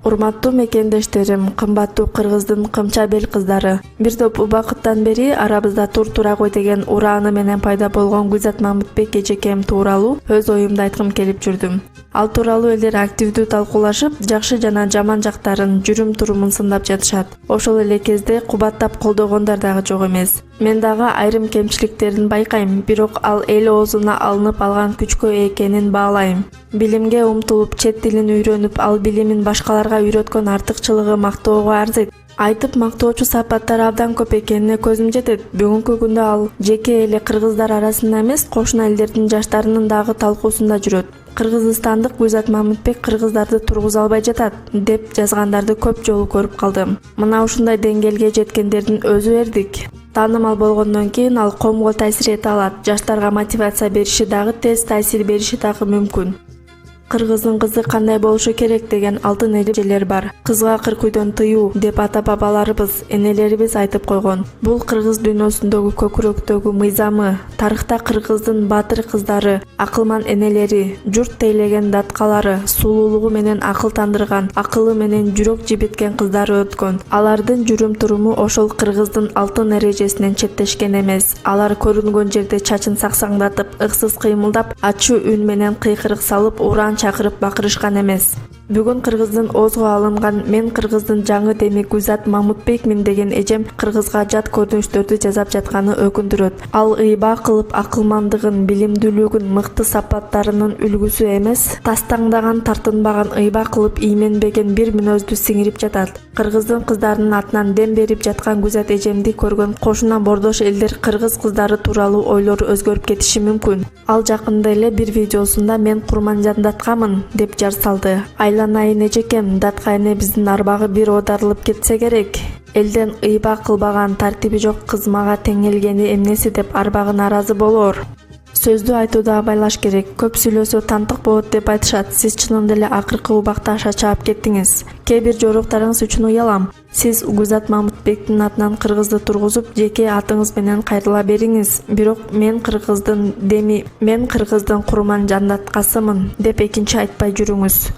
Урматтуу мекендештерим, кымбаттуу кыргыздын кымча бел кыздары. Бир топ убакыттан бери арабызда тур-тура кой деген урааны менен пайда болгон Гүлзат Мамытбек эжекем тууралуу өз оюмду айткым келип жүрдүм. Ал тууралуу элдер активдүү талкуулашып, жакшы жана жаман жактарын, жүрүм-турумун сындап жатышат. Ошол эле кезде кубаттап колдогондар дагы жок эмес. Мен дагы айрым кемчиликтерин байкайм, бирок ал эл оозуна алынып алган күчкө экенин баалайм. Билимге умтулуп, чет тилин үйрөнүп, ал билимин башкаларга үйрөткөн артыкчылыгы мактоого арзыйт. Айтып мактоочу сапаттары абдан көп экенине көзүм жетет. Бүгүнкү күндө ал жеке эле кыргыздар арасында эмес, кошуна элдердин жаштарынын дагы талкуусунда жүрөт. Кыргызстандык Гүлзат Мамытбек кыргыздарды тургуза албай жатат деп жазгандарды көп жолу көрүп калдым. Мына ушундай деңгээлге жеткендердин өзү эрдик. Таанымал болгондон кийин ал коомго таасир эте алат. Жаштарга мотивация бериши дагы тез таасир бериши дагы мүмкүн. Кыргыздын кызы кандай болушу керек деген алтын эрежелер бар. Кызга кырк үйдөн тыюу деп ата-бабаларыбыз, энелерибиз айтып койгон. Бул кыргыз дүйнөсүндөгү көкүрөктөгү мыйзамы. Тарыхта кыргыздын баатыр кыздары, акылман энелери, журт тейлеген даткалары, сулуулугу менен акыл тандырган, акылы менен жүрөк жибиткен кыздары өткөн. Алардын жүрүм-туруму ошол кыргыздын алтын эрежесинен четтешкен эмес. Алар көрүнгөн жерде чачын саксаңдатып, ыксыз кыймылдап, ачуу үн менен кыйкырык салып, уран чакырып бакырышкан эмес. Бүгүн кыргыздын оозго алынган "Мен кыргыздын жаңы деми Гүлзат Мамытбекмин" деген эжем кыргызга жат көрүнүштөрдү жасап жатканы өкүндүрөт. Ал ыйба кылып акылмандыгын, билимдүүлүгүн, мыкты сапаттарынын үлгүсү эмес, тастаңдаган, тартынбаган, ыйба кылып ийменбеген бир мүнөздү сиңирип жатат. Кыргыздын кыздарынын атынан дем берип жаткан Гүлзат эжемди көргөн кошуна бордош элдер кыргыз кыздары тууралуу ойлору өзгөрүп кетиши мүмкүн. Ал жакында эле бир видеосунда "Мен Курманжан даткамын" деп жар салды. Айланайын эжекем, датка эне биздин арбагы бир оодарылып кетсе керек. Элден ыйба кылбаган, тартиби жок кыз мага теңелгени эмнеси деп арбагы наразы болоор. Сөздү айтууда абайлаш керек. Көп сүйлөсө тантык болот деп айтышат. Сиз чынында эле акыркы убакта шарчап кеттиңиз. Кээ бир жоруктарыңыз үчүн уялам. Сиз Гүлзат Мамытбектин атынан кыргызды тургузуп, жеке атыңыз менен кайрыла бериңиз. Бирок "Мен кыргыздын деми, мен кыргыздын Курманжан даткасымын" деп экинчи айтпай жүрүңүз.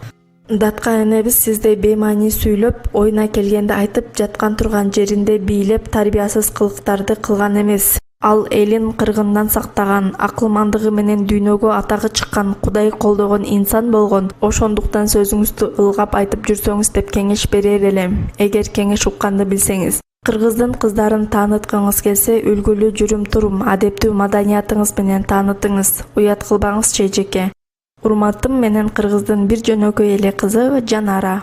Датка энебиз сиздей беймаани сүйлөп, оюна келгенди айтып, жаткан турган жеринде бийлеп, тарбиясыз кылыктарды кылган эмес. Ал элин кыргындан сактаган, акылмандыгы менен дүйнөгө атагы чыккан, Кудай колдогон инсан болгон. Ошондуктан сөзүңүздү ылгап айтып жүрсөңүз деп кеңеш берер элем, эгер кеңеш укканды билсеңиз. Кыргыздын кыздарын тааныткыңыз келсе, үлгүлүү жүрүм-турум, адептүү маданиятыңыз менен таанытыңыз. Уят кылбаңызчы эжеке. Урматтым, менен кыргыздын бир жөнөкөй эле кызы Жанара.